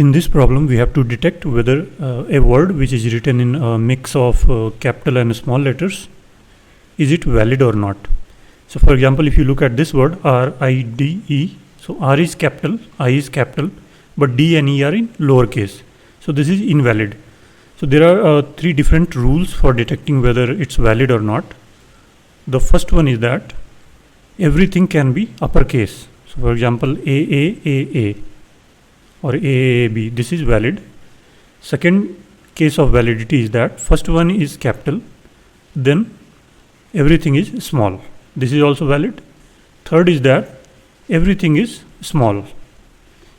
In this problem, we have to detect whether a word which is written in a mix of capital and small letters, is it valid or not. So for example, if you look at this word RIDE, so R is capital, I is capital, but D and E are in lowercase. So this is invalid. So there are three different rules for detecting whether it's valid or not. The first one is that everything can be uppercase. So for example, AAAA or AAB, this is valid. Second case of validity is that first one is capital, then everything is small. This is also valid. Third is that everything is small.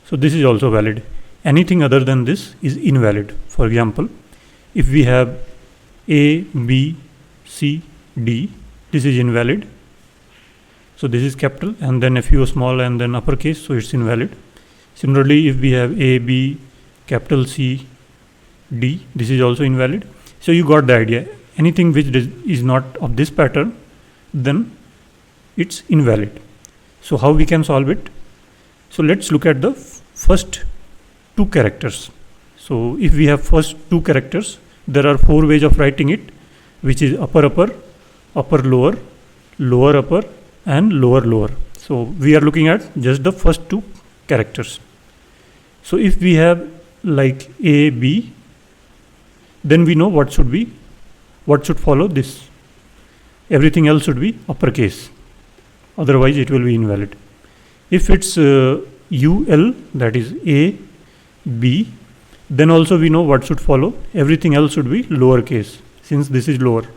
So this is also valid. Anything other than this is invalid. For example, if we have A, B, C, D, this is invalid. So this is capital and then a few small and then uppercase, so it's invalid. Similarly, if we have A, B, capital C, D, this is also invalid. So you got the idea. Anything which is not of this pattern, then it's invalid. So how we can solve it? So let's look at the first two characters. So if we have first two characters, there are four ways of writing it, which is upper upper, upper lower, lower upper, and lower lower. So we are looking at just the first two characters. So if we have like A, B, then we know what should follow this. Everything else should be uppercase. Otherwise it will be invalid. If it's U, L, that is A, B, then also we know what should follow. Everything else should be lowercase, since this is lower.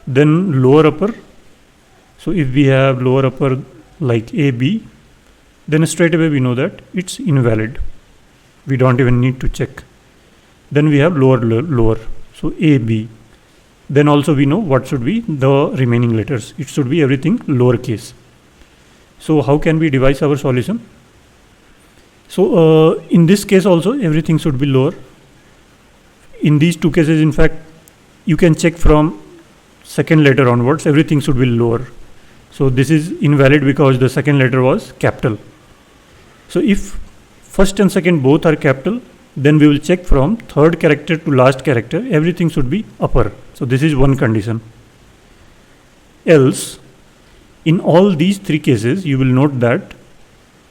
Then lower upper. So if we have lower upper like A, B, then straight away we know that it's invalid. We don't even need to check. Then we have lower. So A, B. Then also we know what should be the remaining letters. It should be everything lowercase. So how can we devise our solution? So in this case also everything should be lower. In these two cases, in fact, you can check from second letter onwards, everything should be lower. So this is invalid because the second letter was capital. So if first and second both are capital, then we will check from third character to last character, everything should be upper. So this is one condition. Else, in all these three cases, you will note that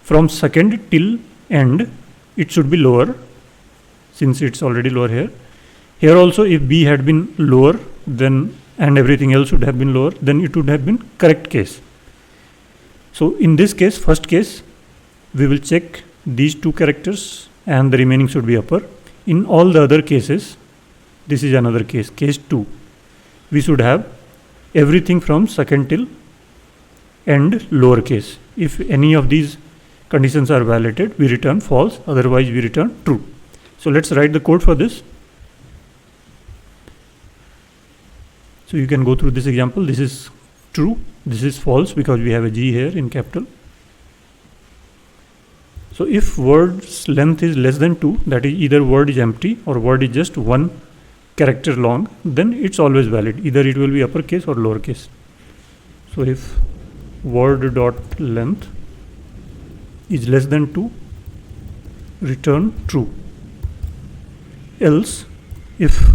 from second till end, it should be lower, since it's already lower here. Here also, if B had been lower, then and everything else should have been lower, then it would have been correct case. So in this case, first case, we will check these two characters and the remaining should be upper. In all the other cases, this is another case, case 2. We should have everything from second till end lowercase. If any of these conditions are violated, we return false, otherwise we return true. So let's write the code for this. So you can go through this example. This is true, this is false because we have a G here in capital. So if word's length is less than 2, that is either word is empty or word is just one character long, then it's always valid. Either it will be uppercase or lowercase. So if word dot length is less than 2, return true. Else, if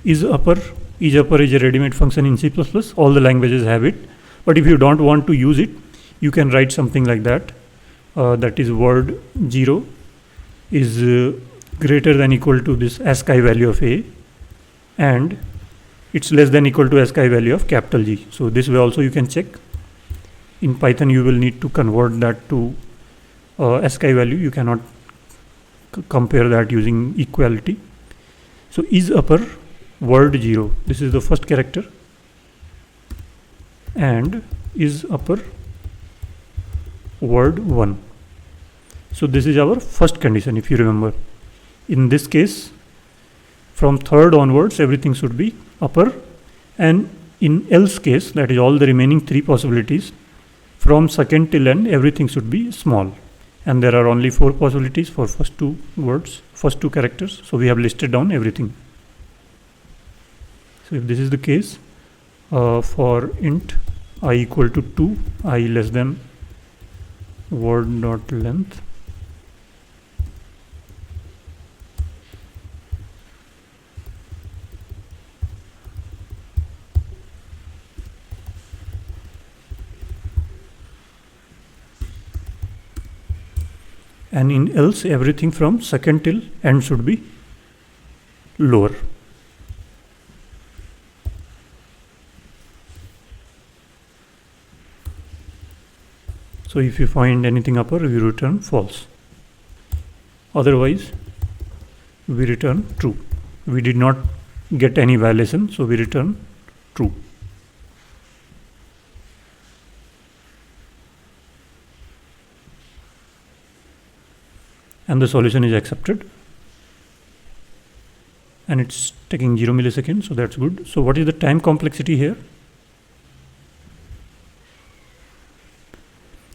is upper is a ready-made function in C++, all the languages have it. But if you don't want to use it, you can write something like that. That is word 0 is greater than equal to this ASCII value of A, and it's less than equal to ASCII value of capital G. So this way also you can check. In Python you will need to convert that to ASCII value. You cannot compare that using equality. So is upper word 0, this is the first character, and is upper word 1. So this is our first condition, if you remember. In this case, from third onwards, everything should be upper, and in else case, that is all the remaining three possibilities, from second till end, everything should be small. And there are only four possibilities for first two words, first two characters. So we have listed down everything. So if this is the case, for int I equal to 2, I less than word dot length, and in else everything from second till end should be lower. So if you find anything upper, we return false. Otherwise, we return true. We did not get any violation, so we return true. And the solution is accepted. And it's taking 0 milliseconds, so that's good. So what is the time complexity here?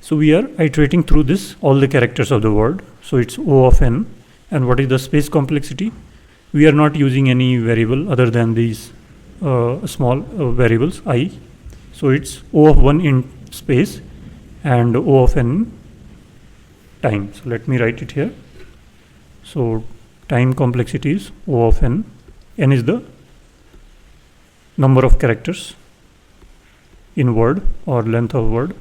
So we are iterating through this, all the characters of the word. So it's O of n. And what is the space complexity? We are not using any variable other than these small variables I. So it's O of 1 in space and O of n time. So let me write it here. So time complexity is O of n. N is the number of characters in word or length of word,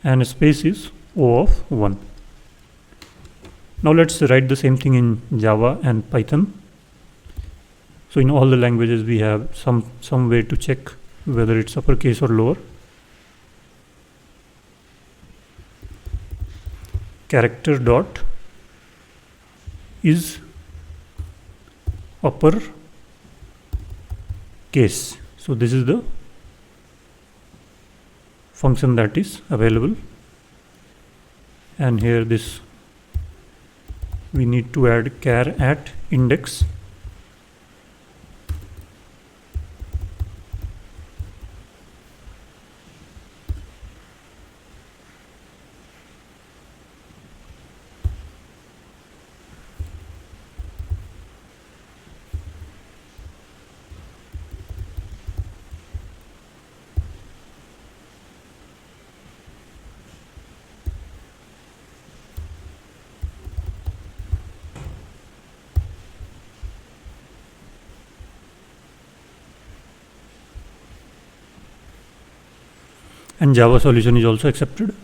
and space is O of 1. Now let's write the same thing in Java and Python. So in all the languages we have some way to check whether it's uppercase or lower. Character dot is upper case. So this is the function that is available, and here this we need to add char at index. And Java solution is also accepted.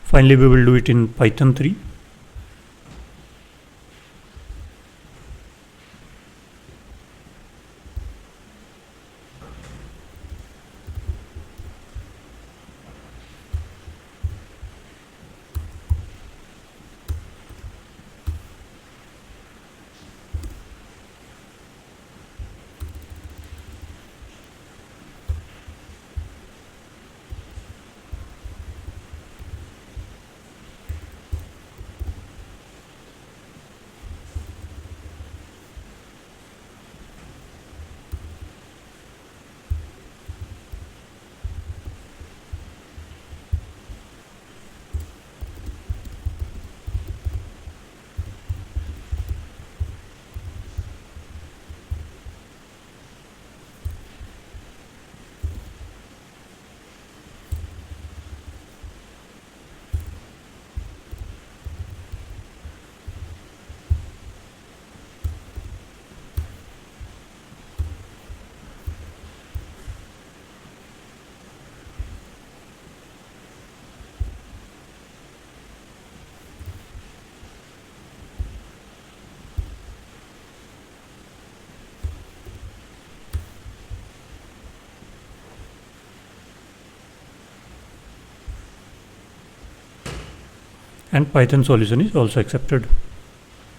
Finally, we will do it in Python 3. And Python solution is also accepted.